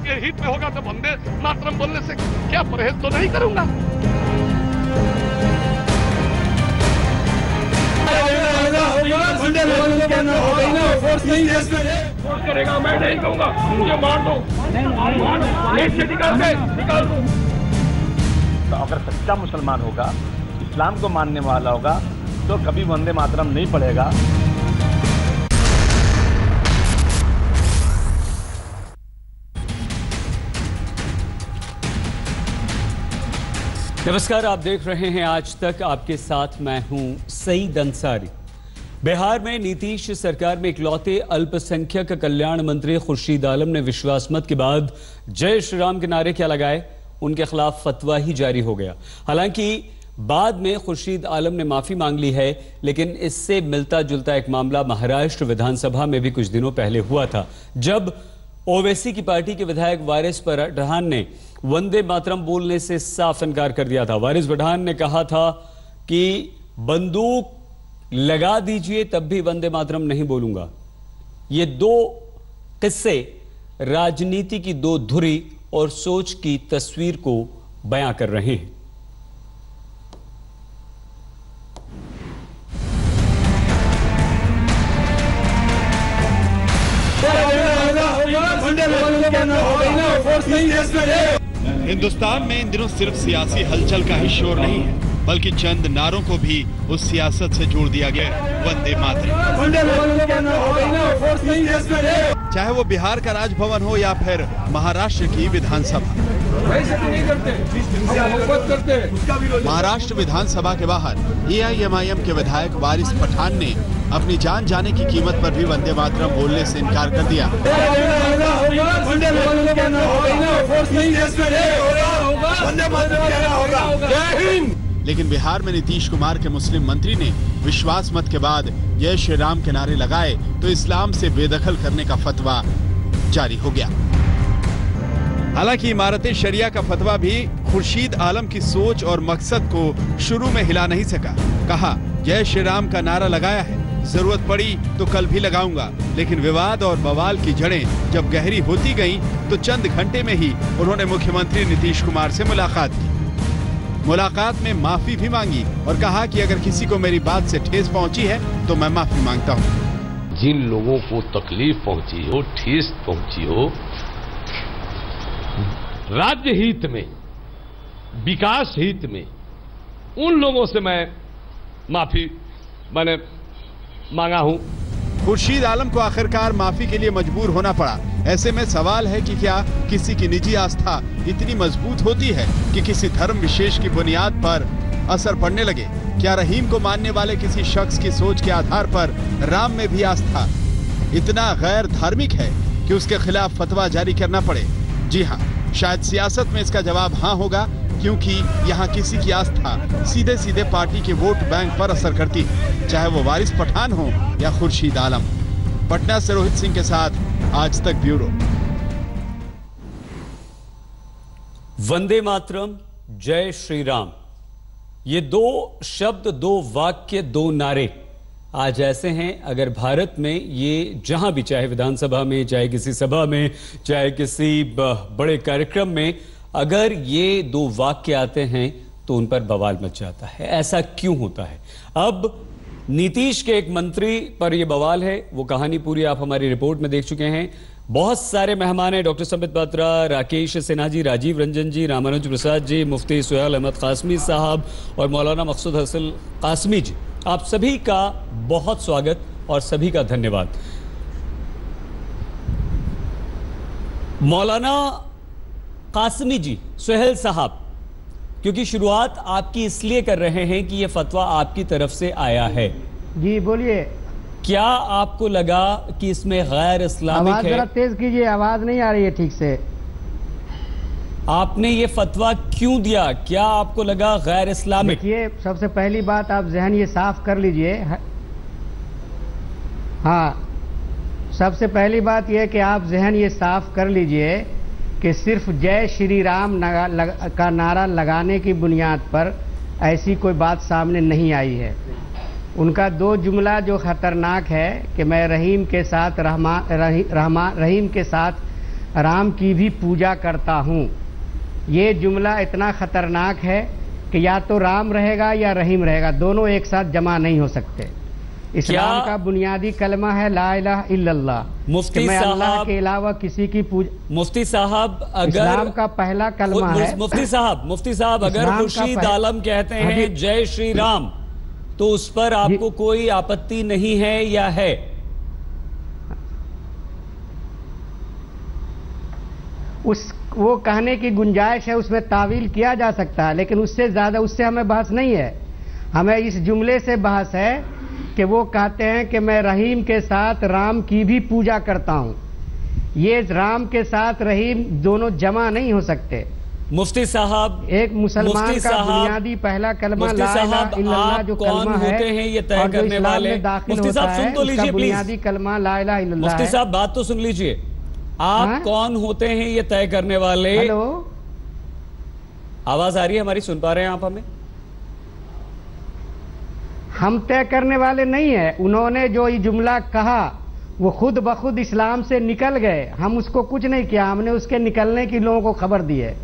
के हित में होगा तो वंदे मातरम बोलने से क्या परहेज तो नहीं करूंगा। करेगा मैं नहीं कहूंगा, मुझे मार दो, निकाल दो। तो अगर सच्चा मुसलमान होगा, इस्लाम को मानने वाला होगा, तो कभी वंदे मातरम नहीं पढ़ेगा। नमस्कार, आप देख रहे हैं आज तक। आपके साथ मैं हूं सईद अंसारी। बिहार में नीतीश सरकार में इकलौते अल्पसंख्यक कल्याण मंत्री खुर्शीद आलम ने विश्वास मत के बाद जय श्री राम के नारे क्या लगाए, उनके खिलाफ फतवा ही जारी हो गया। हालांकि बाद में खुर्शीद आलम ने माफी मांग ली है, लेकिन इससे मिलता जुलता एक मामला महाराष्ट्र विधानसभा में भी कुछ दिनों पहले हुआ था, जब ओवैसी की पार्टी के विधायक वारिस पठान ने वंदे मातरम बोलने से साफ इनकार कर दिया था। वारिस पठान ने कहा था कि बंदूक लगा दीजिए तब भी वंदे मातरम नहीं बोलूंगा। ये दो किस्से राजनीति की दो धुरी और सोच की तस्वीर को बयां कर रहे हैं। हिंदुस्तान में इन दिनों सिर्फ सियासी हलचल का ही शोर नहीं है, बल्कि चंद नारों को भी उस सियासत से जोड़ दिया गया। वंदे मातरम, चाहे वो बिहार का राजभवन हो या फिर महाराष्ट्र की विधानसभा। महाराष्ट्र विधानसभा के बाहर AIMIM के विधायक वारिस पठान ने अपनी जान जाने की कीमत पर भी वंदे मातरम बोलने से इनकार कर दिया। लेकिन बिहार में नीतीश कुमार के मुस्लिम मंत्री ने विश्वास मत के बाद जय श्री राम के नारे लगाए तो इस्लाम से बेदखल करने का फतवा जारी हो गया। हालांकि इमारते शरिया का फतवा भी खुर्शीद आलम की सोच और मकसद को शुरू में हिला नहीं सका। कहा, जय श्री राम का नारा लगाया है, जरूरत पड़ी तो कल भी लगाऊंगा। लेकिन विवाद और बवाल की जड़ें जब गहरी होती गईं, तो चंद घंटे में ही उन्होंने मुख्यमंत्री नीतीश कुमार से मुलाकात की। मुलाकात में माफी भी मांगी और कहा कि अगर किसी को मेरी बात से ठेस पहुंची है तो मैं माफी मांगता हूं। जिन लोगों को तकलीफ पहुंची हो, ठेस पहुंची हो, राज्य हित में, विकास हित में, उन लोगों से मैं माफी मांगा हूं। खुर्शीद आलम को आखिरकार माफी के लिए मजबूर होना पड़ा। ऐसे में सवाल है कि क्या किसी की निजी आस्था इतनी मजबूत होती है कि किसी धर्म विशेष की बुनियाद पर असर पड़ने लगे? क्या रहीम को मानने वाले किसी शख्स की सोच के आधार पर राम में भी आस्था इतना गैर धार्मिक है कि उसके खिलाफ फतवा जारी करना पड़े? जी हाँ, शायद सियासत में इसका जवाब हाँ होगा, क्योंकि यहाँ किसी की आस्था सीधे सीधे पार्टी के वोट बैंक पर असर करती है, चाहे वो वारिस पठान हो या खुर्शीद आलम। पटना से रोहित सिंह के साथ आज तक ब्यूरो। वंदे मातरम, जय श्री राम, ये दो शब्द, दो वाक्य, दो नारे आज ऐसे हैं, अगर भारत में ये जहां भी, चाहे विधानसभा में, चाहे किसी सभा में, चाहे किसी बड़े कार्यक्रम में, अगर ये दो वाक्य आते हैं तो उन पर बवाल मच जाता है। ऐसा क्यों होता है? अब नीतीश के एक मंत्री पर यह बवाल है, वो कहानी पूरी आप हमारी रिपोर्ट में देख चुके हैं। बहुत सारे मेहमान हैं, डॉक्टर संबित पात्रा, राकेश सिन्हा जी, राजीव रंजन जी, रामानुज प्रसाद जी, मुफ्ती सुहेल अहमद कासमी साहब और मौलाना मकसूद हसन कासमी जी। आप सभी का बहुत स्वागत और सभी का धन्यवाद। मौलाना कासमी जी, सुहेल साहब, क्योंकि शुरुआत आपकी इसलिए कर रहे हैं कि यह फतवा आपकी तरफ से आया है। जी बोलिए। क्या आपको लगा कि इसमें गैर इस्लामिक है? आवाज जरा तेज कीजिए, आवाज नहीं आ रही है ठीक से। आपने ये फतवा क्यों दिया? क्या आपको लगा गैर इस्लामिक? देखिए, सबसे पहली बात आप जहन ये साफ कर लीजिए। हाँ, सबसे पहली बात यह कि आप जहन ये साफ कर लीजिए कि सिर्फ जय श्री राम का नारा लगाने की बुनियाद पर ऐसी कोई बात सामने नहीं आई है। उनका दो जुमला जो खतरनाक है कि मैं रहीम के साथ राम की भी पूजा करता हूँ। ये जुमला इतना खतरनाक है कि या तो राम रहेगा या रहीम रहेगा, दोनों एक साथ जमा नहीं हो सकते। इस्लाम का बुनियादी कलमा है ला इलाहा इल्लल्लाह, मुफ्ती मैं अल्लाह साहब के अलावा किसी की पूजा। मुफ्ती साहब अगर इस्लाम का पहला कलमा है। मुफ्ती साहब अगर इस्लाम का खुर्शीद आलम कहते हैं जय श्री राम, तो उस पर आपको कोई आपत्ति नहीं है या है? वो कहने की गुंजाइश है, उसमें तावील किया जा सकता है, लेकिन उससे ज्यादा उससे हमें बहस नहीं है। हमें इस जुमले से बहस है कि वो कहते हैं कि मैं रहीम के साथ राम की भी पूजा करता हूं। ये राम के साथ रहीम दोनों जमा नहीं हो सकते। मुफ्ती साहब, एक मुसलमान का बुनियादी पहला कलमा ला इलाहा इल्लल्लाह जो कलमा है, होते हैं ये तय करने वाले। मुफ्ती साहब सुन तो लीजिए, बुनियादी कलमा ला इलाहा इल्लल्लाह। मुफ्ती साहब बात तो सुन लीजिए, आप कौन होते हैं ये तय करने वाले? हेलो, आवाज आ रही है हमारी? सुन पा रहे हैं आप हमें? हम तय करने वाले नहीं है। उन्होंने जो ये जुमला कहा वो खुद ब खुद इस्लाम से निकल गए, हम उसको कुछ नहीं किया, हमने उसके निकलने की लोगों को खबर दी है।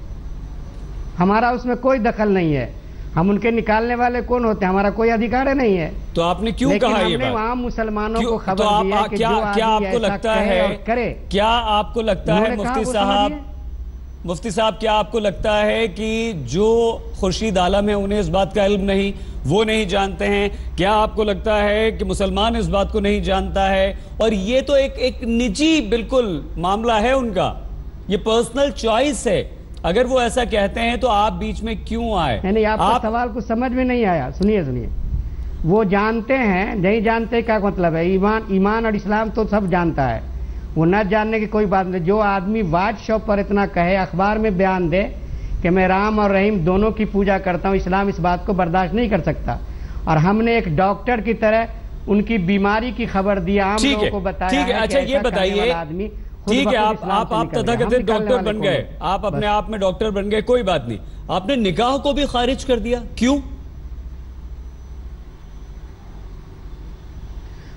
हमारा उसमें कोई दखल नहीं है। हम उनके निकालने वाले कौन होते हैं? हमारा कोई अधिकार नहीं है। तो आपने क्यों कहा ये बात? वहां मुसलमानों को खबर तो दी है कि जो क्या आपको लगता है करे? क्या आपको लगता है मुफ्ती साहब क्या आपको लगता है कि जो खुर्शीद आलम है उन्हें इस बात का इल्म नहीं, वो नहीं जानते हैं? क्या आपको लगता है कि मुसलमान इस बात को नहीं जानता है? और ये तो एक निजी बिल्कुल मामला है उनका, ये पर्सनल चॉइस है। अगर वो ऐसा कहते हैं तो आप बीच में क्यों आए? नहीं, आपका सवाल कुछ समझ में नहीं आया। सुनिए, वो जानते हैं नहीं जानते क्या मतलब है? ईमान और इस्लाम तो सब जानता है, वो न जानने की कोई बात नहीं। जो आदमी व्हाट्सएप पर इतना कहे, अखबार में बयान दे कि मैं राम और रहीम दोनों की पूजा करता हूं, इस्लाम इस बात को बर्दाश्त नहीं कर सकता। और हमने एक डॉक्टर की तरह उनकी बीमारी की खबर दी, आम लोगों को बताया। ठीक है, अच्छा ये बताइए, ठीक है, आप तथाकथित डॉक्टर बन गए, आप अपने आप में डॉक्टर बन गए, कोई बात नहीं। आपने निकाह को भी खारिज कर दिया, क्यों?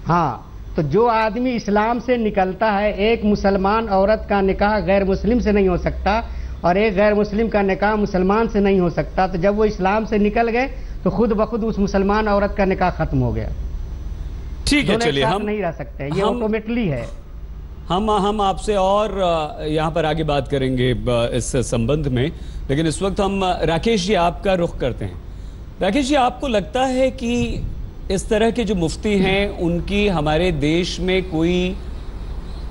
हाँ, तो जो आदमी इस्लाम से निकलता है, एक मुसलमान औरत का निकाह गैर मुस्लिम से नहीं हो सकता और एक गैर मुस्लिम का निकाह मुसलमान से नहीं हो सकता। तो जब वो इस्लाम से निकल गए तो खुद ब खुद उस मुसलमान औरत का निकाह खत्म हो गया। ठीक है, चलिए, हम नहीं रह सकते, ये ऑटोमेटिकली है। हम आपसे और यहाँ पर आगे बात करेंगे इस संबंध में, लेकिन इस वक्त हम राकेश जी आपका रुख करते हैं। राकेश जी, आपको लगता है कि इस तरह के जो मुफ्ती हैं उनकी हमारे देश में कोई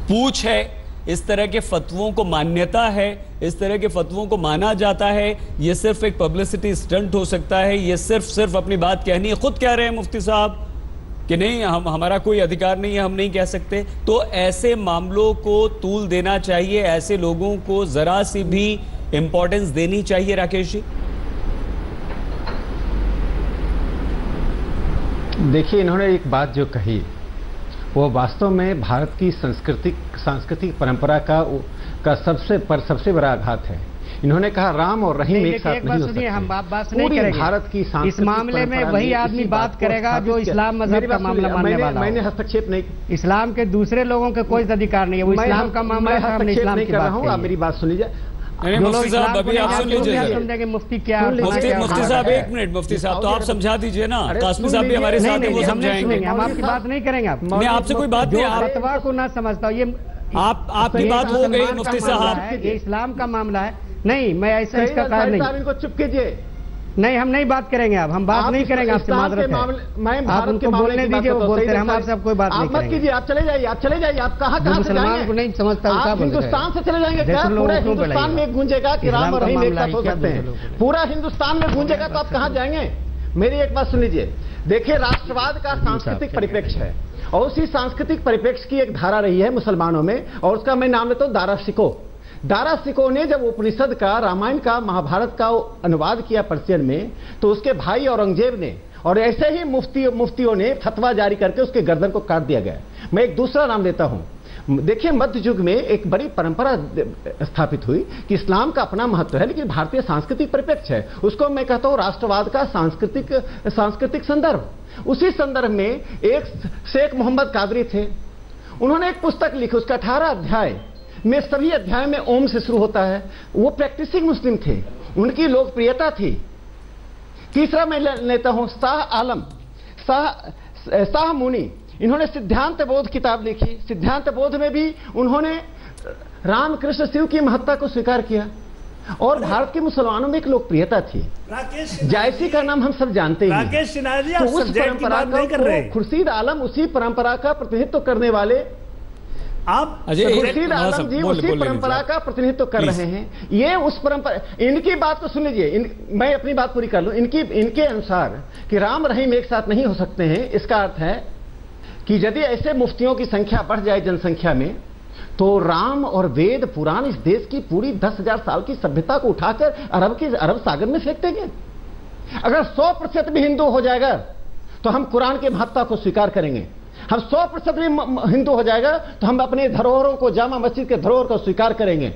पूछ है? इस तरह के फतवों को मान्यता है? इस तरह के फतवों को माना जाता है? ये सिर्फ एक पब्लिसिटी स्टंट हो सकता है? ये सिर्फ अपनी बात कहनी है? खुद कह रहे हैं मुफ्ती साहब कि नहीं, हमारा कोई अधिकार नहीं है, हम नहीं कह सकते। तो ऐसे मामलों को तूल देना चाहिए, ऐसे लोगों को जरा सी भी इंपॉर्टेंस देनी चाहिए। राकेश जी, देखिए, इन्होंने एक बात जो कही वो वास्तव में भारत की सांस्कृतिक परंपरा का सबसे बड़ा आघात है। इन्होंने कहा राम और रहीम एक साथ नहीं हो सकते। हम बात नहीं करेंगे भारत की इस मामले में, वही आदमी बात करेगा जो इस्लाम मजहब का मामला मानने वाला। मैंने हस्तक्षेप नहीं, इस्लाम के दूसरे लोगों का कोई अधिकार नहीं है, वो इस्लाम का मामला है, हमने इस्लाम की बात की। आप मेरी बात सुन लीजिए। मुफ्ती साहब अभी आप सुन लीजिए। मुफ्ती क्या, मुफ्ती साहब एक मिनट, मुफ्ती साहब तो आप समझा दीजिए ना। कासमी साहब भी हमारे साथ हैं, वो समझाएंगे। हम आपकी बात नहीं करेंगे। आप नहीं, आपसे कोई बात नहीं, आप फतवा को ना समझता हूँ। ये आपकी बात हो गई मुफ्ती साहब, ये इस्लाम का मामला है। नहीं, मैं ऐसा इसका कारण नहीं। इनको चुप कीजिए। नहीं, हम नहीं बात करेंगे। अब हम बात नहीं करेंगे आपसे, माजरत है। आप उनको बोलने दीजिए, वो बोलते हैं, हम आपसे कोई बात नहीं करेंगे। मत कीजिए, आप चले जाइए, आप चले जाइए। आप कहाँ मुसलमान को नहीं समझता, हिंदुस्तान से चले जाएंगे क्या? पूरा हिंदुस्तान में गूंजेगा कि राम और रहीम एक साथ हो सकते हैं। पूरा हिंदुस्तान में गूंजेगा तो आप कहाँ जाएंगे? मेरी एक बात सुन लीजिए। देखिए, राष्ट्रवाद का सांस्कृतिक परिप्रेक्ष्य है और उसी सांस्कृतिक परिप्रेक्ष्य की एक धारा रही है मुसलमानों में, और उसका मैं नाम लेता हूँ दारा शिको। दारा शिको ने जब उपनिषद का, रामायण का, महाभारत का अनुवाद किया पर्शियन में, तो उसके भाई औरंगजेब ने और ऐसे ही मुफ्तियों ने फतवा जारी करके उसके गर्दन को काट दिया गया। मैं एक दूसरा नाम लेता हूं। देखिए, मध्य युग में एक बड़ी परंपरा स्थापित हुई कि इस्लाम का अपना महत्व है, लेकिन भारतीय सांस्कृतिक परिप्रेक्ष्य है, उसको मैं कहता हूं राष्ट्रवाद का सांस्कृतिक संदर्भ। उसी संदर्भ में एक शेख मोहम्मद कादरी थे, उन्होंने एक पुस्तक लिखी, उसका 18 अध्याय में सभी अध्याय में ओम से शुरू होता है। वो प्रैक्टिसिंग मुस्लिम थे, उनकी लोकप्रियता थी। तीसरा मैं लेता हूं शाह मुनि, इन्होंने सिद्धांत बोध किताब लिखी। सिद्धांत बोध में भी उन्होंने रामकृष्ण शिव की महत्ता को स्वीकार किया और भारत के मुसलमानों में एक लोकप्रियता थी। जायसी का नाम हम सब जानते हैं। राकेश सिन्हा जी, आप तो उस परंपरा का खुर्शीद आलम उसी परंपरा का प्रतिनिधित्व करने वाले, आप खुर्शीद आलम जी उसी परंपरा का प्रतिनिधित्व कर रहे हैं। ये उस परंपरा, इनकी बात को सुन लीजिए, मैं अपनी बात पूरी कर लूं। इनके अनुसार कि राम रहीम एक साथ नहीं हो सकते हैं, इसका अर्थ है कि यदि ऐसे मुफ्तियों की संख्या बढ़ जाए जनसंख्या में, तो राम और वेद पुराण इस देश की पूरी 10,000 साल की सभ्यता को उठाकर अरब सागर में फेंक देंगे। अगर 100% भी हिंदू हो जाएगा तो हम कुरान के महत्ता को स्वीकार करेंगे। हम 100% भी हिंदू हो जाएगा तो हम अपने धरोहरों को, जामा मस्जिद के धरोहर को स्वीकार करेंगे।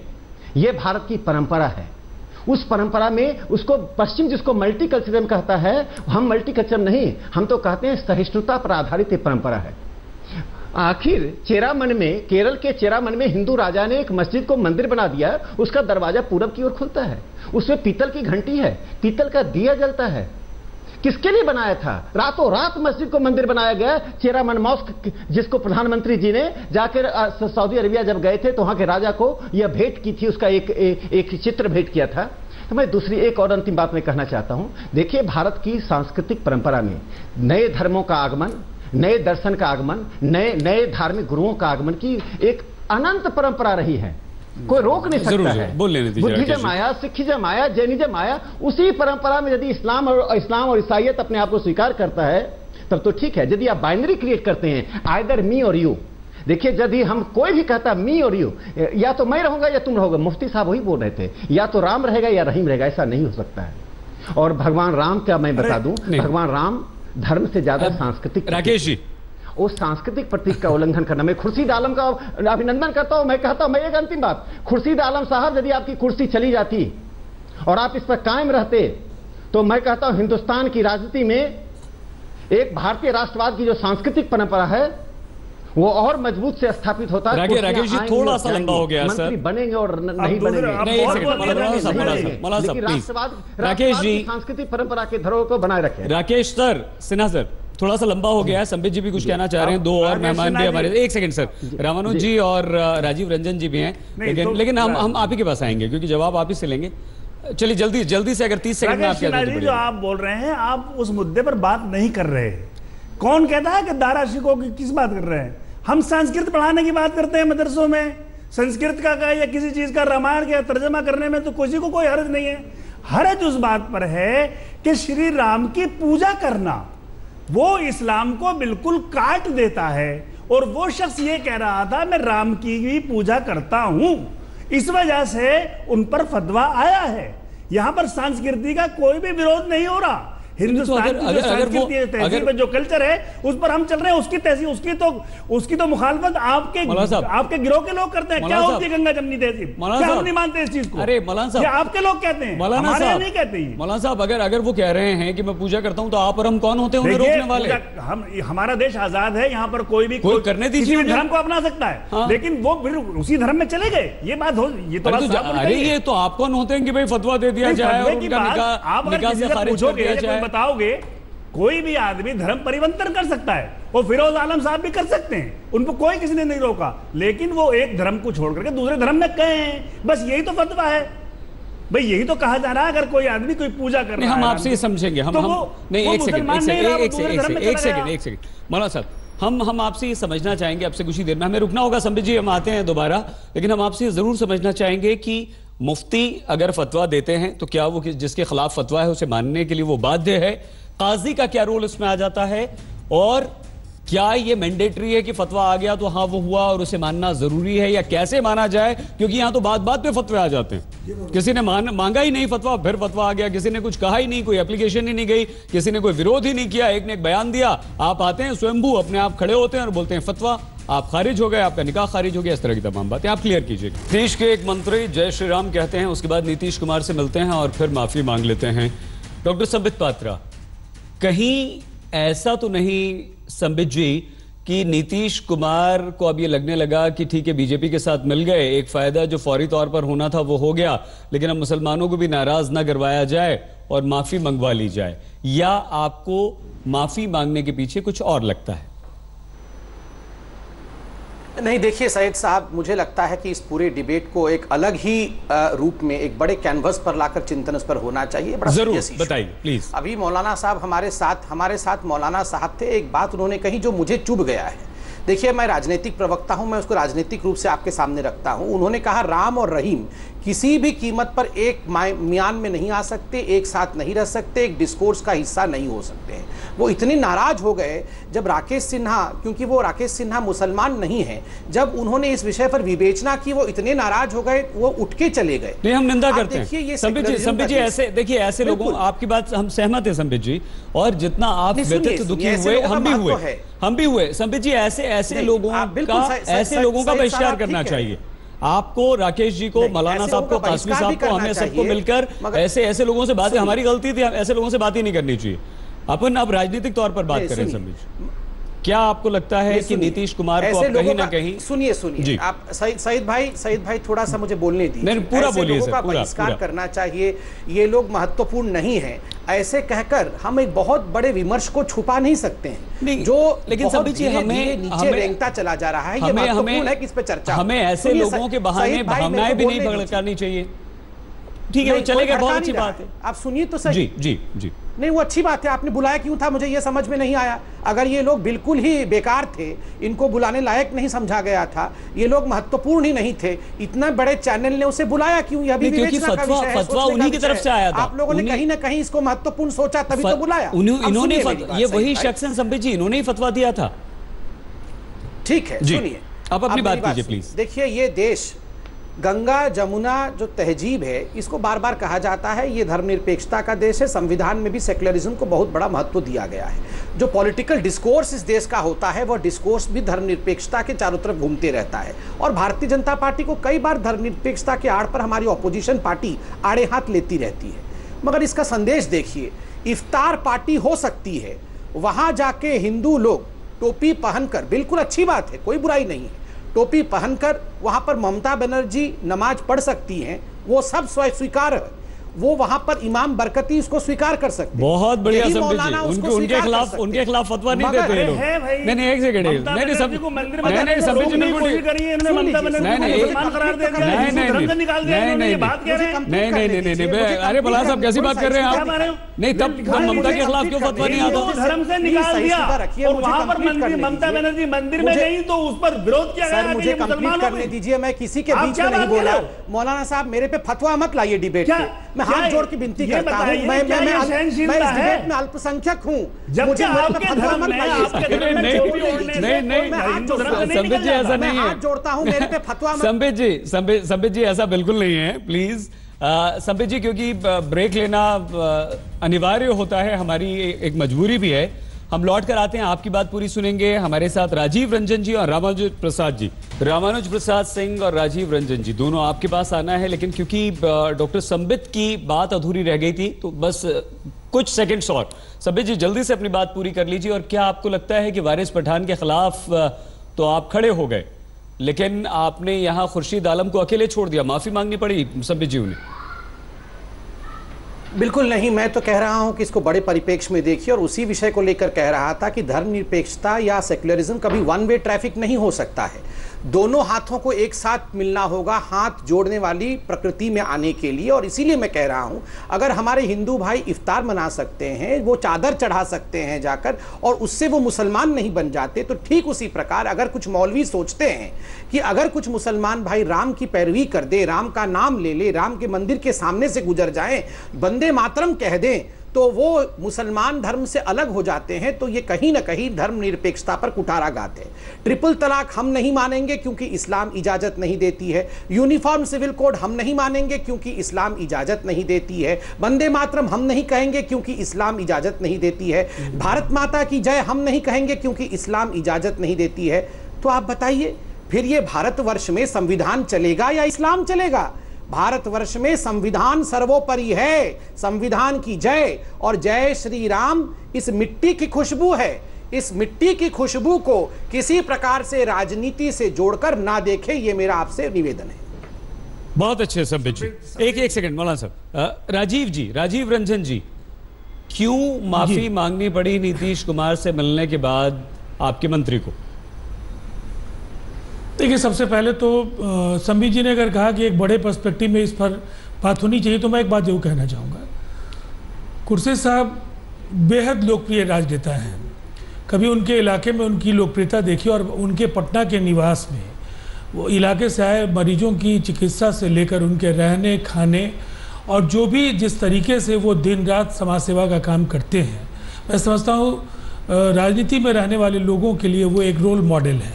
यह भारत की परंपरा है। उस परंपरा में उसको पश्चिम जिसको मल्टीकल्चरम कहता है, हम मल्टीकल्चरम नहीं, हम तो कहते हैं सहिष्णुता पर आधारित एक परंपरा है। आखिर चेरामन में, केरल के चेरामन में हिंदू राजा ने एक मस्जिद को मंदिर बना दिया। उसका दरवाजा पूरब की ओर खुलता है, उसमें पीतल की घंटी है, पीतल का दिया जलता है। किसके लिए बनाया था? रातों रात मस्जिद को मंदिर बनाया गया। चेरामन मॉस्क, जिसको प्रधानमंत्री जी ने जाकर सऊदी अरेबिया जब गए थे तो वहां के राजा को यह भेंट की थी, उसका एक चित्र भेंट किया था। तो मैं दूसरी एक और अंतिम बात मैं कहना चाहता हूं। देखिए, भारत की सांस्कृतिक परंपरा में नए धर्मों का आगमन, नए दर्शन का आगमन, नए धार्मिक गुरुओं का आगमन की एक अनंत परंपरा रही है, कोई रोक नहीं सकता है। बुद्धिज्म आया, सिखिज्म आया, जैनिज्म आया, उसी परंपरा में यदि इस्लाम और ईसाईयत अपने आप को स्वीकार करता है तब तो ठीक है। यदि आप बाइनरी क्रिएट करते हैं, आइदर मी और यू, देखिए यदि हम कोई भी कहता मी और यू, या तो मैं रहूंगा या तुम रहोगे, मुफ्ती साहब वही बोल रहे थे, या तो राम रहेगा या रहीम रहेगा, ऐसा नहीं हो सकता है। और भगवान राम का मैं बता दूं, भगवान राम धर्म से ज्यादा सांस्कृतिक, राकेश जी, उस सांस्कृतिक प्रतीक का उल्लंघन करना। मैं खुर्शीद आलम का अभिनंदन करता हूं। मैं कहता हूं, मैं एक अंतिम बात, खुर्शीद आलम साहब यदि आपकी कुर्सी चली जाती और आप इस पर कायम रहते तो मैं कहता हूं हिंदुस्तान की राजनीति में एक भारतीय राष्ट्रवाद की जो सांस्कृतिक परंपरा है वो और मजबूत से स्थापित होता है। राकेश जी, थोड़ा सा लंबा हो गया सर, बनेंगे और नहीं बनेंगे। राकेश जी सांस्कृतिक परंपरा के धरोहर को बनाए रखें। राकेश सर, सिन्हा सर, थोड़ा सा लंबा हो गया है। संबित जी भी कुछ कहना चाह रहे हैं, दो और मेहमान भी हमारे। एक सेकंड सर, रामानुज जी और राजीव रंजन जी भी हैं, लेकिन हम आप ही के पास आएंगे क्योंकि जवाब आप ही से लेंगे। चलिए जल्दी से, अगर 30 सेकंड में आप जो आप बोल रहे हैं, आप उस मुद्दे पर बात नहीं कर रहे। कौन कहता है कि दारा शिकोह की किस बात कर रहे हैं? हम संस्कृत पढ़ाने की बात करते हैं मदरसों में, संस्कृत का या किसी चीज का रामायण का तर्जमा करने में तो किसी को कोई हर्ज नहीं है। हर्ज उस बात पर है कि श्री राम की पूजा करना वो इस्लाम को बिल्कुल काट देता है। और वो शख्स ये कह रहा था मैं राम की भी पूजा करता हूं, इस वजह से उन पर फतवा आया है। यहां पर संस्कृति का कोई भी विरोध नहीं हो रहा। हिंदुस्तान की जो संस्कृति है, तहजीब जो कल्चर है, उस पर हम चल रहे हैं। उसकी तहजीब, उसकी तो मुखालफत आपके गिरोह के लोग करते हैं। क्या होती है गंगा जमनी तहजीब? क्या हम नहीं मानते इस चीज को? अरे मौलाना साहब, आपके लोग कहते हैं, हमारे नहीं कहते। मौलाना साहब, अगर वो कह रहे हैं कि मैं पूजा करता हूं तो आप और हम कौन होते हैं उन्हें रोकने वाले? हमारा देश आजाद है, यहाँ पर कोई भी करने दीजिए, धर्म को अपना सकता है, लेकिन वो फिर उसी धर्म में चले गए। ये बात हो, ये तो अरे ये तो आप कौन होते हैं कि भाई फतवा दे दिया जाए और उनका निकाह से खारिज कर दिया जाए? बताओगे कोई भी आदमी धर्म परिवर्तन कर सकता है, और फिरोज आलम साहब भी कर सकते हैं, उनको कोई किसी ने नहीं रोका, लेकिन वो एक धर्म को छोड़ करके दूसरे धर्म में गए हैं। बस यही तो फतवा है भाई, यही तो कहा जा रहा है। अगर कोई आदमी कोई पूजा कर रहा है, हम आपसे ये समझेंगे। एक सेकंड मौलाना साहब, हम आपसे ये समझना चाहेंगे, आपसे कुछ ही देर में हमें रुकना होगा। संबित जी, हम आते हैं दोबारा, लेकिन हम आपसे जरूर समझना चाहेंगे कि मुफ्ती अगर फतवा देते हैं तो क्या वो जिसके खिलाफ फतवा है उसे मानने के लिए वो बाध्य है? काजी का क्या रोल इसमें आ जाता है? और क्या ये मैंडेटरी है कि फतवा आ गया तो हाँ वो हुआ और उसे मानना जरूरी है, या कैसे माना जाए? क्योंकि यहां तो बात पे फतवे आ जाते हैं। किसी ने मांगा ही नहीं फतवा, फिर फतवा आ गया। किसी ने कुछ कहा ही नहीं, कोई एप्लीकेशन ही नहीं गई, किसी ने कोई विरोध ही नहीं किया, एक ने एक बयान दिया, आप आते हैं स्वयंभू अपने आप खड़े होते हैं और बोलते हैं फतवा, आप खारिज हो गए, आपका निकाह खारिज हो गया। इस तरह की तमाम बातें आप क्लियर कीजिए। देश के एक मंत्री जय श्री राम कहते हैं, उसके बाद नीतीश कुमार से मिलते हैं और फिर माफी मांग लेते हैं। डॉक्टर संबित पात्रा, कहीं ऐसा तो नहीं संबित जी कि नीतीश कुमार को अब ये लगने लगा कि ठीक है बीजेपी के साथ मिल गए, एक फायदा जो फौरी तौर पर होना था वो हो गया, लेकिन अब मुसलमानों को भी नाराज ना करवाया जाए और माफी मंगवा ली जाए, या आपको माफी मांगने के पीछे कुछ और लगता है? नहीं, देखिए सईद साहब, मुझे लगता है कि इस पूरे डिबेट को एक अलग ही रूप में, एक बड़े कैनवस पर लाकर चिंतन उस पर होना चाहिए। बड़ा जरूर बताइए प्लीज। अभी मौलाना साहब हमारे साथ मौलाना साहब थे, एक बात उन्होंने कही जो मुझे चुभ गया है। देखिए, मैं राजनीतिक प्रवक्ता हूं, मैं उसको राजनीतिक रूप से आपके सामने रखता हूं। उन्होंने कहा राम और रहीम किसी भी कीमत पर एक म्यान में नहीं आ सकते, एक साथ नहीं रह सकते, एक डिस्कोर्स का हिस्सा नहीं हो सकते हैं। वो इतने नाराज हो गए जब राकेश सिन्हा, क्योंकि वो राकेश सिन्हा मुसलमान नहीं है, जब उन्होंने इस विषय पर विवेचना की, वो इतने नाराज हो गए, वो उठ के चले गए। नहीं, हम निंदा करते हैं संबित जी, ऐसे देखिए, ऐसे लोगों, आपकी बात हम सहमत है संबित जी, और जितना आप व्यथित दुखी हुए, हम भी हुए संबित जी, ऐसे लोगों का बहिष्कार करना चाहिए आपको, राकेश जी को, मौलाना साहब को, कासमी साहब को, हमें सबको मिलकर ऐसे लोगों से बातें, हमारी गलती थी, ऐसे लोगों से बात ही नहीं करनी चाहिए। अपन अब राजनीतिक तौर पर बात करें संबित, क्या आपको लगता है कि नीतीश कुमार को कहीं ना कहीं, सुनिए आप सईद भाई थोड़ा सा मुझे बोलने दीजिए, पूरा बोलिए सर, बहिष्कार करना चाहिए, ये लोग महत्वपूर्ण नहीं है, ऐसे कहकर हम एक बहुत बड़े विमर्श को छुपा नहीं सकते हैं, जो लेकिन सभी चीज हमें नीचे रेंगता चला जा रहा है। ये महत्वपूर्ण है कि इस पे चर्चा, हमें ऐसे लोगों के बहाने भावनाएं भी नहीं भड़कानी चाहिए। ठीक है, चलेगा, बहुत अच्छी बात है, आप सुनिए तो सही। जी नहीं, वो अच्छी बात है, आपने बुलाया क्यों था मुझे ये समझ में नहीं आया। अगर ये लोग बिल्कुल ही बेकार थे, इनको बुलाने लायक नहीं समझा गया था, ये लोग महत्वपूर्ण ही नहीं थे, इतना बड़े चैनल ने उसे बुलाया क्यों? यह भी विवेचना का विषय है, फतवा उन्हीं की तरफ से आया था। आप लोगों ने कहीं ना कहीं इसको महत्वपूर्ण सोचा, तभी तो बुलाया। इन्होंने, ये वही शख्स हैं संबित जी, इन्होंने ही फतवा दिया था। ठीक है, सुनिए, आप अपनी बात कीजिए प्लीज। देखिए, ये देश गंगा जमुना जो तहजीब है, इसको बार बार कहा जाता है ये धर्मनिरपेक्षता का देश है। संविधान में भी सेक्युलरिज्म को बहुत बड़ा महत्व दिया गया है। जो पॉलिटिकल डिस्कोर्स इस देश का होता है, वह डिस्कोर्स भी धर्मनिरपेक्षता के चारों तरफ घूमते रहता है। और भारतीय जनता पार्टी को कई बार धर्मनिरपेक्षता के आड़ पर हमारी ऑपोजिशन पार्टी आड़े हाथ लेती रहती है। मगर इसका संदेश देखिए, इफ्तार पार्टी हो सकती है, वहां जाके हिंदू लोग टोपी पहनकर, बिल्कुल अच्छी बात है, कोई बुराई नहीं है, टोपी पहनकर वहां पर ममता बनर्जी नमाज पढ़ सकती हैं, वो सब स्वीकार है। वो वहां पर इमाम बरकती इसको स्वीकार कर सकते हैं। बहुत बढ़िया संबित जी, उनके खिलाफ फतवा नहीं देते हैं लोग। नहीं, एक सेकंड, नहीं संबित जी, नहीं, अरे बला साहब कैसी बात कर रहे हैं आप? नहीं, तब ममता के खिलाफ क्यों फतवा नहीं आता? धर्म से निकाल दिया और वहां पर ममता बनर्जी मंदिर में गई तो उस पर विरोध किया गया। मुझे कंप्लीट करने दीजिए, मैं किसी के बीच में नहीं बोला। मौलाना साहब, मेरे पे फतवा मत लाइए डिबेट पे, मैं हाथ जोड़ के विनती करता हूं। मैं इस डिबेट में अल्पसंख्यक हूं, मुझे फतवा मत लाइए। संबित जी ऐसा नहीं है, हाथ जोड़ता हूं, मेरे पे फतवा मत। संबित जी ऐसा बिल्कुल नहीं है, प्लीज संबित जी, क्योंकि ब्रेक लेना अनिवार्य होता है, हमारी एक मजबूरी भी है। हम लौट कर आते हैं, आपकी बात पूरी सुनेंगे। हमारे साथ राजीव रंजन जी और रामानुज प्रसाद जी, रामानुज प्रसाद सिंह और राजीव रंजन जी, दोनों आपके पास आना है, लेकिन क्योंकि डॉक्टर संबित की बात अधूरी रह गई थी तो बस कुछ सेकंड्स और। संबित जी जल्दी से अपनी बात पूरी कर लीजिए। और क्या आपको लगता है कि वारिस पठान के खिलाफ तो आप खड़े हो गए, लेकिन आपने यहां खुर्शीद आलम को अकेले छोड़ दिया, माफी मांगनी पड़ी संबित जी उन्हें? बिल्कुल नहीं, मैं तो कह रहा हूं कि इसको बड़े परिप्रेक्ष्य में देखिए, और उसी विषय को लेकर कह रहा था कि धर्मनिरपेक्षता या सेक्युलरिज्म कभी वन वे ट्रैफिक नहीं हो सकता है। दोनों हाथों को एक साथ मिलना होगा, हाथ जोड़ने वाली प्रकृति में आने के लिए। और इसीलिए मैं कह रहा हूं, अगर हमारे हिंदू भाई इफ्तार मना सकते हैं, वो चादर चढ़ा सकते हैं जाकर, और उससे वो मुसलमान नहीं बन जाते, तो ठीक उसी प्रकार अगर कुछ मौलवी सोचते हैं कि अगर कुछ मुसलमान भाई राम की पैरवी कर दे, राम का नाम ले ले, राम के मंदिर के सामने से गुजर जाएं, वंदे मातरम कह दें, तो वो मुसलमान धर्म से अलग हो जाते हैं, तो ये कहीं ना कहीं धर्मनिरपेक्षता पर कुठारा गाते हैं। ट्रिपल तलाक हम नहीं मानेंगे क्योंकि इस्लाम इजाजत नहीं देती है। यूनिफॉर्म सिविल कोड हम नहीं मानेंगे क्योंकि इस्लाम इजाजत नहीं देती है। वंदे मातरम हम नहीं कहेंगे क्योंकि इस्लाम इजाजत नहीं देती है। भारत माता की जय हम नहीं कहेंगे क्योंकि इस्लाम इजाजत नहीं देती है। तो आप बताइए, फिर ये भारतवर्ष में संविधान चलेगा या इस्लाम चलेगा? भारतवर्ष में संविधान सर्वोपरि है, संविधान की जय, और जय श्री राम इस मिट्टी की खुशबू है, इस मिट्टी की खुशबू को किसी प्रकार से राजनीति से जोड़कर ना देखें, ये मेरा आपसे निवेदन है। बहुत अच्छे संबित जी। एक सेकंड मौलाना साहब, राजीव जी, राजीव रंजन जी, क्यों माफी मांगनी पड़ी नीतीश कुमार से मिलने के बाद आपके मंत्री को? देखिए, सबसे पहले तो संबित जी ने अगर कहा कि एक बड़े पर्सपेक्टिव में इस पर बात होनी चाहिए, तो मैं एक बात जरूर कहना चाहूँगा। खुर्शीद साहब बेहद लोकप्रिय राजनेता हैं। कभी उनके इलाके में उनकी लोकप्रियता देखी, और उनके पटना के निवास में वो इलाके से आए मरीजों की चिकित्सा से लेकर उनके रहने खाने और जो भी जिस तरीके से वो दिन रात समाज सेवा का काम करते हैं, मैं समझता हूँ राजनीति में रहने वाले लोगों के लिए वो एक रोल मॉडल है।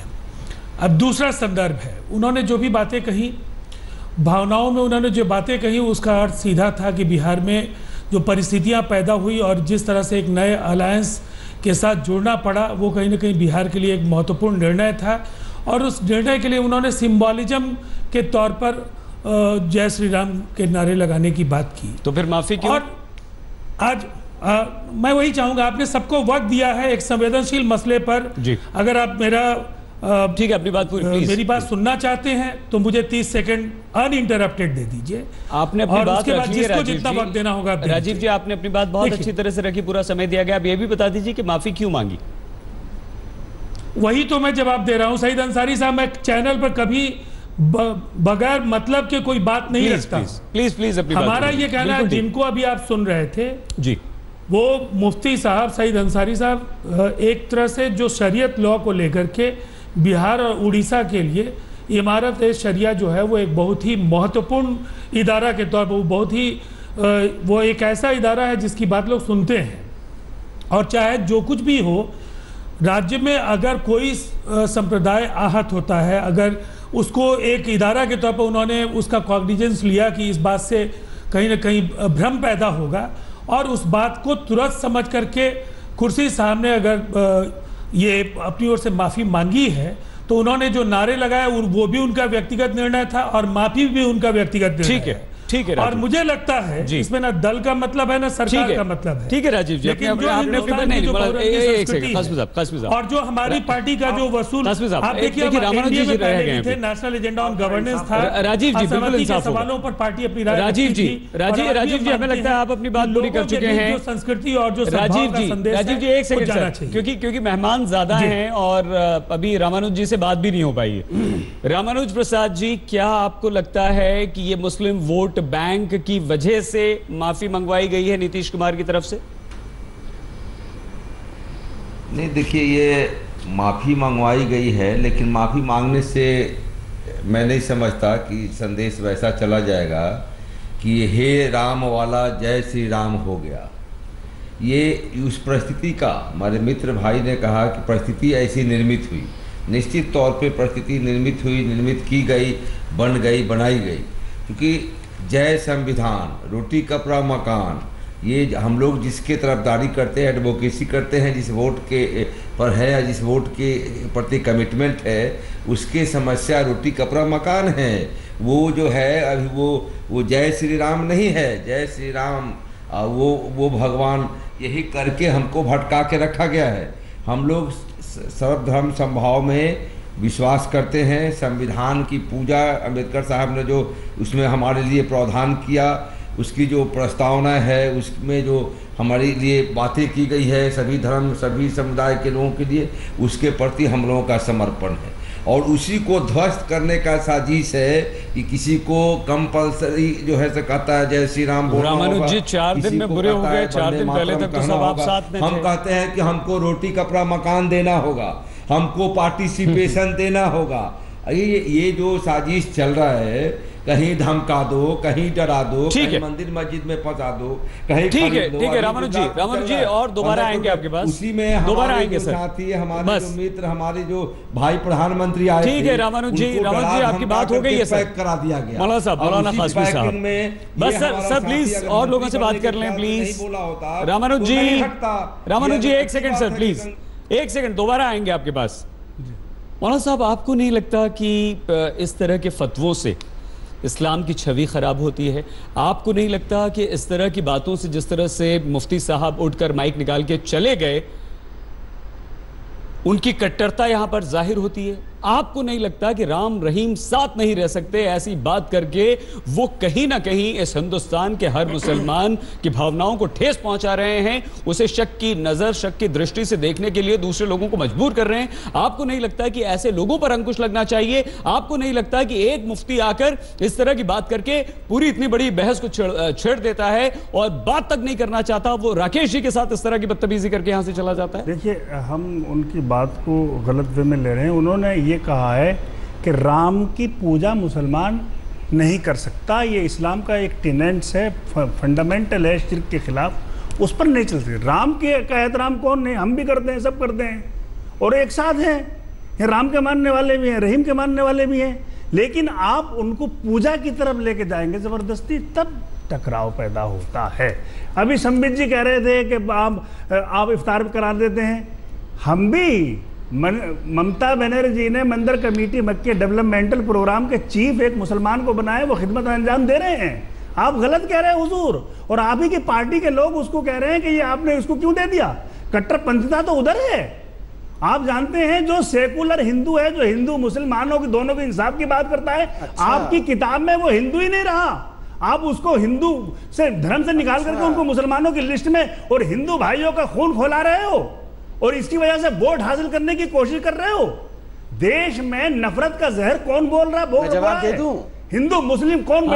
अब दूसरा संदर्भ है, उन्होंने जो भी बातें कही, भावनाओं में उन्होंने जो बातें कही, उसका अर्थ सीधा था कि बिहार में जो परिस्थितियां पैदा हुई और जिस तरह से एक नए अलायंस के साथ जुड़ना पड़ा, वो कहीं ना कहीं बिहार के लिए एक महत्वपूर्ण निर्णय था। और उस निर्णय के लिए उन्होंने सिंबॉलिज्म के तौर पर जय श्री राम के नारे लगाने की बात की। तो फिर माफी क्यों? और आज मैं वही चाहूँगा, आपने सबको वक्त दिया है एक संवेदनशील मसले पर। अगर आप मेरा ठीक है, अपनी बात पूरी मेरी बात सुनना चाहते हैं तो मुझे 30 सेकंड अनइंटरप्टेड दे दीजिए। आपने अपनी बात उसके बाद जिसको जितना वक्त देना होगा। राजीव जी, आपने अपनी बात बहुत अच्छी तरह से रखी, पूरा समय दिया गया। अब ये भी बता दीजिए कि माफी क्यों मांगी? वही तो मैं जवाब दे रहा हूं सईद अंसारी साहब। मैं चैनल पर कभी बगैर मतलब के कोई बात नहीं रखता। प्लीज अपनी बात। हमारा ये कहना है, जिनको अभी आप सुन रहे थे जी, वो मुफ्ती साहब सईद अंसारी साहब एक तरह से जो शरीयत लॉ को लेकर के बिहार और उड़ीसा के लिए इमारत शरिया जो है वो एक बहुत ही महत्वपूर्ण इदारा के तौर पर वो एक ऐसा इदारा है जिसकी बात लोग सुनते हैं। और चाहे जो कुछ भी हो, राज्य में अगर कोई संप्रदाय आहत होता है, अगर उसको एक इदारा के तौर पर उन्होंने उसका कॉग्निजेंस लिया कि इस बात से कहीं ना कहीं भ्रम पैदा होगा, और उस बात को तुरंत समझ करके खुर्शीद साहब ने अगर ये अपनी ओर से माफ़ी मांगी है, तो उन्होंने जो नारे लगाए वो भी उनका व्यक्तिगत निर्णय था और माफ़ी भी उनका व्यक्तिगत निर्णय है। ठीक है। और मुझे लगता है इसमें ना दल का मतलब है ना सरकार का मतलब है। ठीक है राजीव जी, लेकिन जो हिंदुस्तान की जो संस्कृति और जो हमारी पार्टी का जो वसूल, आप देखिए रामानुज जी थे, नेशनल एजेंडा ऑन गवर्नेंस था। राजीव जी बिल्कुल इंसाफ होगा। सवालों पर पार्टी अपनी राय। राजीव जी हमें लगता है आप अपनी बात पूरी कर चुके हैं। संस्कृति और जो राजीव जी एक सेकंड, क्योंकि मेहमान ज्यादा हैं और अभी रामानुज जी से बात भी नहीं हो पाई है। रामानुज प्रसाद जी, क्या आपको लगता है कि ये मुस्लिम वोट बैंक की वजह से माफी मंगवाई गई है नीतीश कुमार की तरफ से? नहीं, देखिए, ये माफी मंगवाई गई है, लेकिन माफी मांगने से मैं नहीं समझता कि संदेश वैसा चला जाएगा कि हे राम वाला जय श्री राम हो गया। ये उस परिस्थिति का, हमारे मित्र भाई ने कहा कि परिस्थिति ऐसी निर्मित हुई, निश्चित तौर पे परिस्थिति निर्मित हुई, निर्मित की गई, बन गई, बनाई गई, क्योंकि जय संविधान, रोटी कपड़ा मकान, ये हम लोग जिसके तरफदारी करते हैं, एडवोकेसी करते हैं, जिस वोट के पर है या जिस वोट के प्रति कमिटमेंट है, उसके समस्या रोटी कपड़ा मकान है। वो जो है अभी वो जय श्री राम नहीं है। जय श्री राम वो भगवान यही करके हमको भटका के रखा गया है। हम लोग सर्वधर्म समभाव में विश्वास करते हैं। संविधान की पूजा अम्बेडकर साहब ने जो उसमें हमारे लिए प्रावधान किया, उसकी जो प्रस्तावना है, उसमें जो हमारे लिए बातें की गई है सभी धर्म सभी समुदाय के लोगों के लिए, उसके प्रति हम लोगों का समर्पण है। और उसी को ध्वस्त करने का साजिश है कि किसी को कंपल्सरी जो है से कहता है जय श्री राम बोलना होगा। रामानुज जी 4 दिन में बुरे हो गए, 4 दिन पहले तक तो सब आप साथ में थे। हम कहते हैं कि हमको रोटी कपड़ा मकान देना होगा, हमको पार्टिसिपेशन देना होगा। ये जो साजिश चल रहा है, कहीं धमका दो, कहीं डरा दो, कहीं मंदिर मस्जिद में फंसा दो, कहीं ठीक है रामानुज जी और दोबारा आएंगे आपके पास। उसी में दोबारा आएंगे सर। साथी हमारे जो मित्र, हमारे जो भाई प्रधानमंत्री आए, ठीक है रामानुज जी आपकी बात हो गई है सर, करा दिया गया। मौलाना साहब, मौलाना कासमी साहब, बस सर प्लीज और लोगों से बात कर लें प्लीज। रामानुज जी एक सेकंड सर, प्लीज 1 सेकंड, दोबारा आएंगे आपके पास। मौलाना साहब, आपको नहीं लगता कि इस तरह के फतवों से इस्लाम की छवि खराब होती है? आपको नहीं लगता कि इस तरह की बातों से, जिस तरह से मुफ्ती साहब उठकर माइक निकाल के चले गए, उनकी कट्टरता यहां पर जाहिर होती है। आपको नहीं लगता कि राम रहीम साथ नहीं रह सकते? ऐसी बात करके वो कहीं ना कहीं इस हिंदुस्तान के हर मुसलमान की भावनाओं को ठेस पहुंचा रहे हैं, उसे शक की नजर, शक की दृष्टि से देखने के लिए दूसरे लोगों को मजबूर कर रहे हैं। आपको नहीं लगता कि ऐसे लोगों पर अंकुश लगना चाहिए? आपको नहीं लगता कि एक मुफ्ती आकर इस तरह की बात करके पूरी इतनी बड़ी बहस को छेड़ देता है और बात तक नहीं करना चाहता, वो राकेश जी के साथ इस तरह की बदतमीजी करके यहां से चला जाता है? देखिए, हम उनकी बात को गलत वे में ले रहे हैं। उन्होंने ये कहा है कि राम की पूजा मुसलमान नहीं कर सकता, ये इस्लाम का एक टेनेंट्स है, फंडामेंटल है, शिर्क के खिलाफ, उस पर नहीं चलती। राम के का एहतराम कौन नहीं, हम भी करते हैं, सब करते हैं और एक साथ हैं। ये राम के मानने वाले भी हैं, रहीम के मानने वाले भी हैं, लेकिन आप उनको पूजा की तरफ लेके जाएंगे ज़बरदस्ती, तब टकराव पैदा होता है। अभी संबित जी कह रहे थे कि आप इफ्तार करा देते हैं। हम भी ममता बनर्जी ने मंदिर कमेटी मक्के डेवलपमेंटल प्रोग्राम के चीफ एक मुसलमान को बनाए, वो खिदमत अंजाम दे रहे हैं। आप गलत कह रहे हैं हुजूर, और आप ही की पार्टी के लोग उसको कह रहे हैं कि ये आपने इसको क्यों दे दिया। कट्टरपंथीता तो उधर है। आप जानते हैं जो सेकुलर हिंदू है, जो हिंदू मुसलमानों की दोनों के इंसाफ की बात करता है, आपकी किताब में वो हिंदू ही नहीं रहा। आप उसको हिंदू से धर्म से निकाल करके उनको मुसलमानों की लिस्ट में और हिंदू भाइयों का खून खौला रहे हो और इसकी वजह से वोट हासिल करने की कोशिश कर रहे हो। देश में नफरत का जहर कौन बोल रहा है? जवाब दे दूं? हिंदू मुस्लिम कौन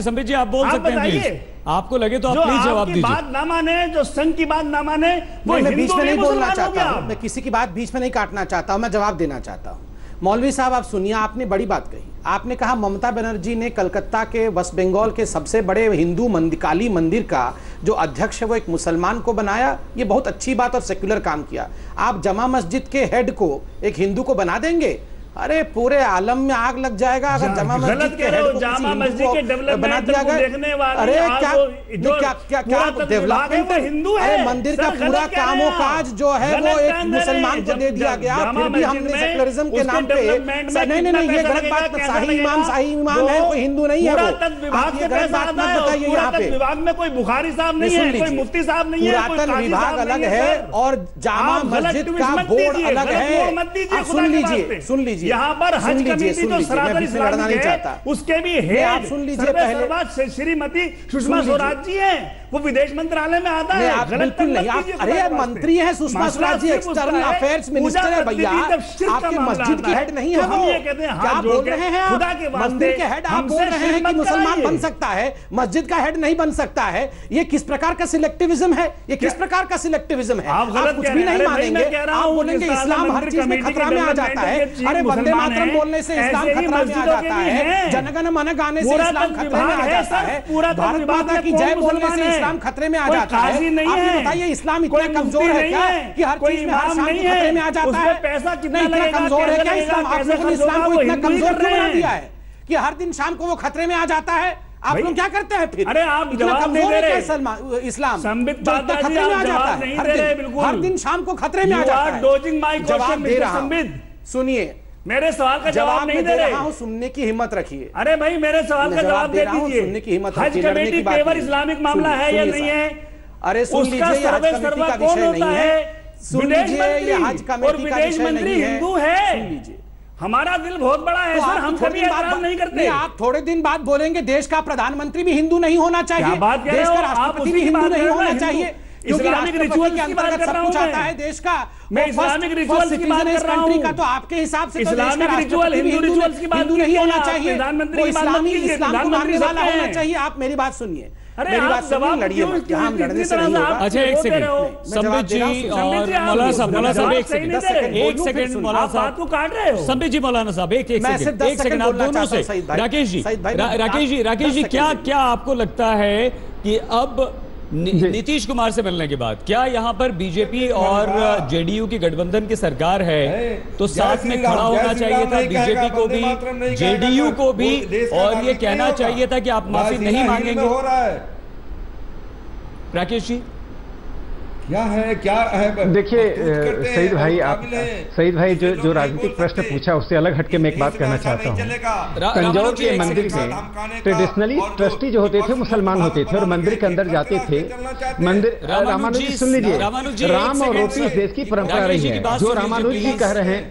संबित जी आप बोल सकते हैं प्लीज। आपको लगे तो आप प्लीज जवाब दीजिए। बात ना माने, जो संघ की बात ना माने, वो मैं बीच में नहीं बोलना चाहता हूं, हूं। मैं किसी की बात बीच में नहीं काटना चाहता हूं, मैं जवाब देना चाहता हूं। मौलवी साहब, आप सुनिए, आपने बड़ी बात कही। आपने कहा ममता बनर्जी ने कलकत्ता के वेस्ट बंगाल के सबसे बड़े हिंदू काली मंदिर का जो अध्यक्ष है वो एक मुसलमान को बनाया। ये बहुत अच्छी बात और सेक्युलर काम किया। आप जमा मस्जिद के हेड को एक हिंदू को बना देंगे? अरे पूरे आलम में आग लग जाएगा अगर जमा मस्जिद के हेड को जामा मस्जिद के बना दिया गया। अरे क्या डेवलपमेंट हिंदू है? अरे मंदिर का पूरा कामों काज जो है वो एक मुसलमान को दे दिया गया, फिर भी हमने सेक्युलरिज्म के नाम पे नहीं, ये गलत बात। शाही इमाम है, कोई हिंदू नहीं है वो। आप ये गलत बात मत बताइए। यहाँ पे विभाग में कोई बुखारी साहब नहीं है, कोई मुफ्ती साहब नहीं है, पुरातन विभाग अलग है और जामा मस्जिद का बोर्ड अलग है। सुन लीजिए यहाँ पर हज कमेटी जो सरासर इस्लामिक है उसके भी हेड आप सुन लीजिए पहले। श्रीमती सुषमा स्वराज जी हैं, वो विदेश मंत्रालय में आता है। बिल्कुल नहीं, आप अरे मंत्री हैं Sushma Swaraj ji, external affairs minister है भैया, आपकी मस्जिद की हेड नहीं है वो। क्या बोल रहे हैं आप? मंदिर के हेड आप बोल रहे हैं कि मुसलमान बन सकता है, मस्जिद का हेड नहीं बन सकता है। ये किस प्रकार का सिलेक्टिविज्म है? ये किस प्रकार का सिलेक्टिविज्म है? आप कुछ भी नहीं मानेंगे, आप बोलेंगे इस्लाम हर चीज में खतरा में आ जाता है। अरे वंदे मातरम बोलने से इस्लाम खतरा में आ जाता है, जनगण मन गाने से इस्लाम खतरे में आ जाता है, भारत माता की जय बोलने से इस्लाम खतरे में आ जाता है। आप बताइए इस्लाम इतना कमजोर है क्या कि हर चीज में हर शाम खतरे में आ जाता है? पैसा कितना इतना कमजोर है क्या इस्लाम? आप लोगों ने इस्लाम को इतना कमजोर क्यों बना दिया है कि हर दिन शाम को वो खतरे में आ जाता है? आप लोग क्या करते हैं फिर? अरे आप जवाब नहीं दे रहे। इस्लाम खतरे में आ जाता है, हर दिन शाम को खतरे में आ जाता है। जवाब दे रहा हूं, सुनिए, मेरे सवाल का जवाब नहीं दे रहे हूं, सुनने की हिम्मत रखिए। अरे भाई मेरे सवाल का जवाब दे दीजिए। सुनने की हिम्मत हज कमेटी केवल इस्लामिक मामला है या नहीं है? अरे सुन लीजिए, ये हज कमेटी का विषय नहीं है। सुन लीजिए, ये हज कमेटी का विषय नहीं है। हिंदू है, सुन लीजिए। हमारा दिल बहुत बड़ा है सर, हम कभी ऐतराज नहीं करते। आप थोड़े दिन बाद बोलेंगे देश का प्रधानमंत्री भी हिंदू नहीं होना चाहिए, देश का राष्ट्रपति भी हिंदू नहीं होना चाहिए, क्योंकि राष्ट्रपति के अंतर्गत सब कुछ आता है देश का। मैं इस्लामिक रिचुअल्स की बात कर रहा हूं। का तो आपके हिसाब से इस्लामिक रिचुअल हिंदू रिचुअल्स की बात हिंदू नहीं होना चाहिए, प्रधानमंत्री की बात इस्लामी इस्लाम को मानने वाला होना चाहिए। आप मेरी बात सुनिए, मेरी बात सुनिए, लड़िए मत, हम लड़ने से नहीं होगा। अच्छा एक सेकंड, संबित जी और मौलाना साहब एक सेकंड मौलाना साहब को काट रहे हो। संबित जी, मौलाना साहब एक सेकंड आप दोनों से। राकेश जी क्या आपको लगता है कि अब नीतीश कुमार से मिलने के बाद क्या यहाँ पर बीजेपी और जेडीयू की गठबंधन की सरकार है तो साथ में खड़ा होना चाहिए था बीजेपी को भी, जेडीयू को भी, और ये कहना चाहिए था कि आप माफी नहीं मांगेंगे? राकेश जी क्या है, क्या है? देखिए सईद भाई जो राजनीतिक प्रश्न पूछा उससे अलग हटके मैं एक बात कहना चाहता हूँ। तंजौर के मंदिर में ट्रेडिशनली ट्रस्टी जो होते थे मुसलमान होते थे और मंदिर के अंदर जाते थे। मंदिर रामानुज जी सुन लीजिए, राम और रोटी इस देश की परंपरा रही है। जो रामानुज जी कह रहे हैं,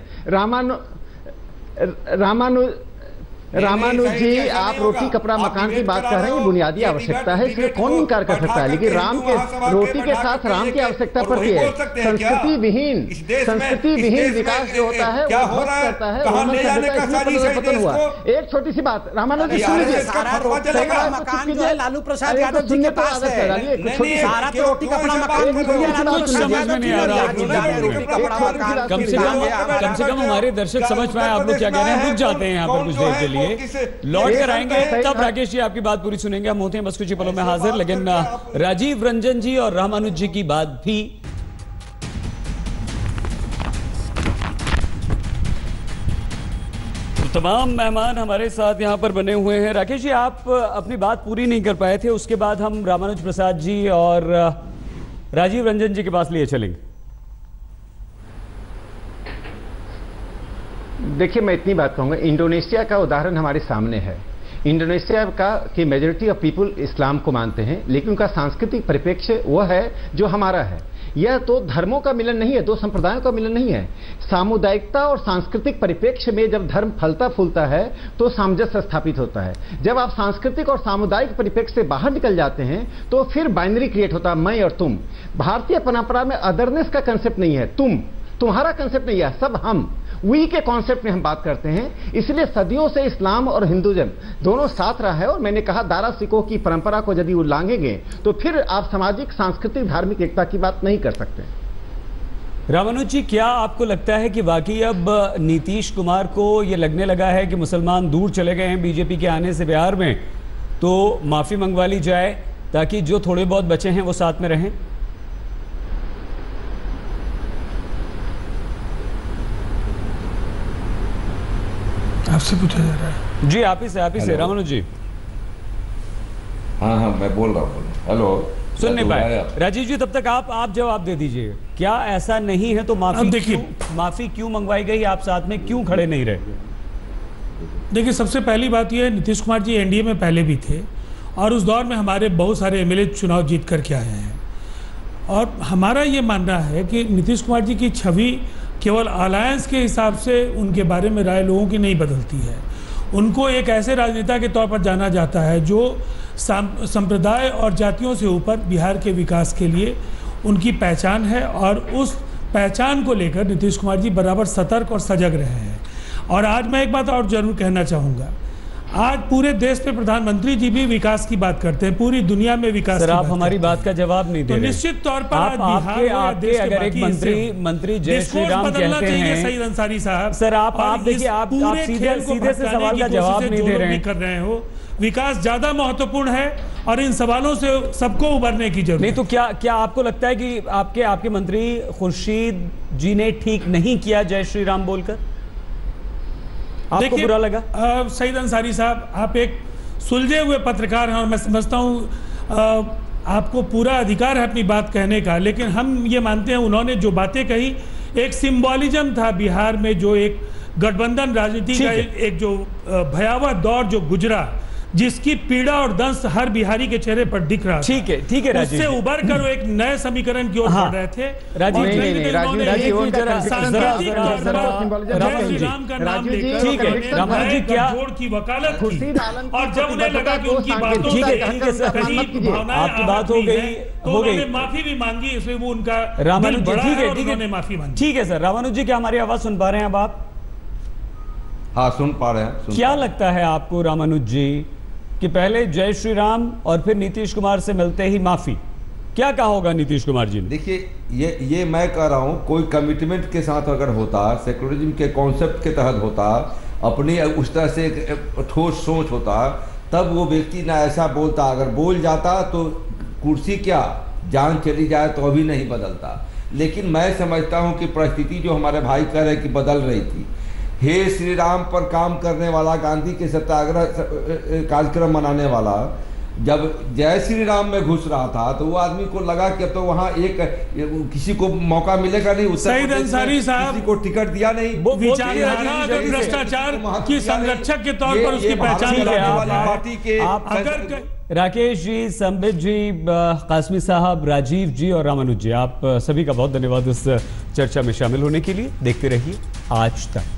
रामानुज जी आप रोटी कपड़ा मकान की बात कर रहे हैं, बुनियादी आवश्यकता है, इसमें कौन इनकार कर सकता है। लेकिन राम के रोटी के साथ राम की आवश्यकता पड़ती है। संस्कृति विहीन विकास जो होता है वो ध्वस्त करता है, पतन हुआ। एक छोटी सी बात रामानुज जी सुन लीजिए, मकान जो है लालू प्रसाद यादव जी के पास है, सारा रोटी कपड़ा मकान कम से कम हमारे दर्शक समझ पाए आप लोग क्या कह रहे हैं। रुक जाते हैं यहाँ पर कुछ देर के लिए, लौट कर आएंगे तब राकेश जी आपकी बात पूरी सुनेंगे। हम होते हैं बस कुछ ही पलों में हाजिर। लेकिन राजीव रंजन जी और रामानुज जी की बात भी तो तमाम मेहमान हमारे साथ यहां पर बने हुए हैं। राकेश जी आप अपनी बात पूरी नहीं कर पाए थे, उसके बाद हम रामानुज प्रसाद जी और राजीव रंजन जी के पास लिए चलेंगे। देखिए मैं इतनी बात कहूंगा, इंडोनेशिया का उदाहरण हमारे सामने है। इंडोनेशिया का की मेजॉरिटी ऑफ पीपल इस्लाम को मानते हैं, लेकिन उनका सांस्कृतिक परिप्रेक्ष्य वो है जो हमारा है। यह तो धर्मों का मिलन नहीं है, दो संप्रदायों का मिलन नहीं है। सामुदायिकता और सांस्कृतिक परिप्रेक्ष्य में जब धर्म फलता फूलता है तो सामंजस्य स्थापित होता है। जब आप सांस्कृतिक और सामुदायिक परिप्रेक्ष्य से बाहर निकल जाते हैं तो फिर बाइनरी क्रिएट होता है, मैं और तुम। भारतीय परंपरा में अदरनेस का कंसेप्ट नहीं है, तुम्हारा कंसेप्ट नहीं है, सब हम वी के कॉन्सेप्ट में हम बात करते हैं। इसलिए सदियों से इस्लाम और हिंदुइज्म दोनों साथ रहा है। और मैंने कहा दारा सिकोह की परंपरा को यदि उल्लंघेंगे तो फिर आप सामाजिक सांस्कृतिक धार्मिक एकता की बात नहीं कर सकते। रामानुज जी क्या आपको लगता है कि वाकई अब नीतीश कुमार को यह लगने लगा है कि मुसलमान दूर चले गए हैं बीजेपी के आने से बिहार में, तो माफी मंगवा ली जाए ताकि जो थोड़े बहुत बचे हैं वो साथ में रहें? आपसे पूछा जा रहा है जी, आप ही से रामानुज जी। हाँ मैं बोल रहा हूँ। हेलो, सुन नहीं पाए राजीव जी, तब तक आप जवाब दे दीजिए। क्या ऐसा नहीं है तो माफी क्यों मंगवाई गई? आप साथ में क्यों खड़े नहीं रहे? देखिए सबसे पहली बात यह है, नीतीश कुमार जी एनडीए में पहले भी थे और उस दौर में हमारे बहुत सारे एमएलए चुनाव जीत करके आए हैं। और हमारा ये मानना है कि नीतीश कुमार जी की छवि केवल अलायंस के हिसाब से उनके बारे में राय लोगों की नहीं बदलती है। उनको एक ऐसे राजनेता के तौर पर जाना जाता है जो संप्रदाय और जातियों से ऊपर बिहार के विकास के लिए उनकी पहचान है। और उस पहचान को लेकर नीतीश कुमार जी बराबर सतर्क और सजग रहे हैं। और आज मैं एक बात और जरूर कहना चाहूँगा, आज पूरे देश में प्रधानमंत्री जी भी विकास की बात करते हैं, पूरी दुनिया में विकास। सर आप हमारी बात का जवाब नहीं दे रहे। निश्चित तौर पर आपके अगर एक मंत्री जय श्री राम कहते हैं, सईद अंसारी साहब, सर आप देखिए आप सीधे से सवाल का जवाब नहीं दे रहे हैं। कर रहे हो, विकास ज्यादा महत्वपूर्ण है और इन सवालों से सबको उबरने की जरूरत नहीं। तो क्या आपको लगता है कि आपके मंत्री खुर्शीद जी ने ठीक नहीं किया जय श्री राम बोलकर? आपको बुरा लगा? सईद अंसारी साहब, आप एक सुलझे हुए पत्रकार हैं और मैं समझता हूं आपको पूरा अधिकार है अपनी बात कहने का, लेकिन हम ये मानते हैं उन्होंने जो बातें कही एक सिंबॉलिज्म था बिहार में, जो एक गठबंधन राजनीति का एक जो भयावह दौर जो गुजरा, जिसकी पीड़ा और दंश हर बिहारी के चेहरे पर दिख रहा था। ठीक है राजीव, उससे उबर कर वो एक नए समीकरण की ओर बढ़ रहे थे। राजीव जी रामानुज जी क्या जोड़ की वकालत की, और जब उन्हें लगा कि उनकी बातों आपकी बात हो गई तो उन्होंने माफी भी मांगी, इसलिए वो उनका रामानुज जी ठीक है माफी मांगी। ठीक है सर। रामानुज जी क्या हमारी आवाज सुन पा रहे हैं अब आप? हाँ सुन पा रहे हैं। क्या लगता है आपको रामानुज जी कि पहले जय श्री राम और फिर नीतीश कुमार से मिलते ही माफी, क्या कहा होगा नीतीश कुमार जी ने? देखिए ये मैं कह रहा हूँ, कोई कमिटमेंट के साथ अगर होता, सेक्युलरिज्म के कॉन्सेप्ट के तहत होता, अपनी उस तरह से ठोस सोच होता, तब वो व्यक्ति ना ऐसा बोलता। अगर बोल जाता तो कुर्सी क्या जान चली जाए तो अभी नहीं बदलता। लेकिन मैं समझता हूँ कि परिस्थिति जो हमारे भाई कह रहे कि बदल रही थी, हे श्री राम पर काम करने वाला, गांधी के सत्याग्रह कार्यक्रम मनाने वाला, जब जय श्री राम में घुस रहा था तो वो आदमी को लगा कि अब तो वहाँ एक किसी को मौका मिलेगा नहीं। सईद अंसारी साहब किसी को टिकट दिया नहीं। विचारधारा अगर भ्रष्टाचार की संरक्षक के तौर पर उसकी पहचान पार्टी के राकेश जी, संबित जी, कासमी साहब, राजीव जी और रामानुज जी, आप सभी का बहुत धन्यवाद इस चर्चा में शामिल होने के लिए। देखते रहिए आज तक।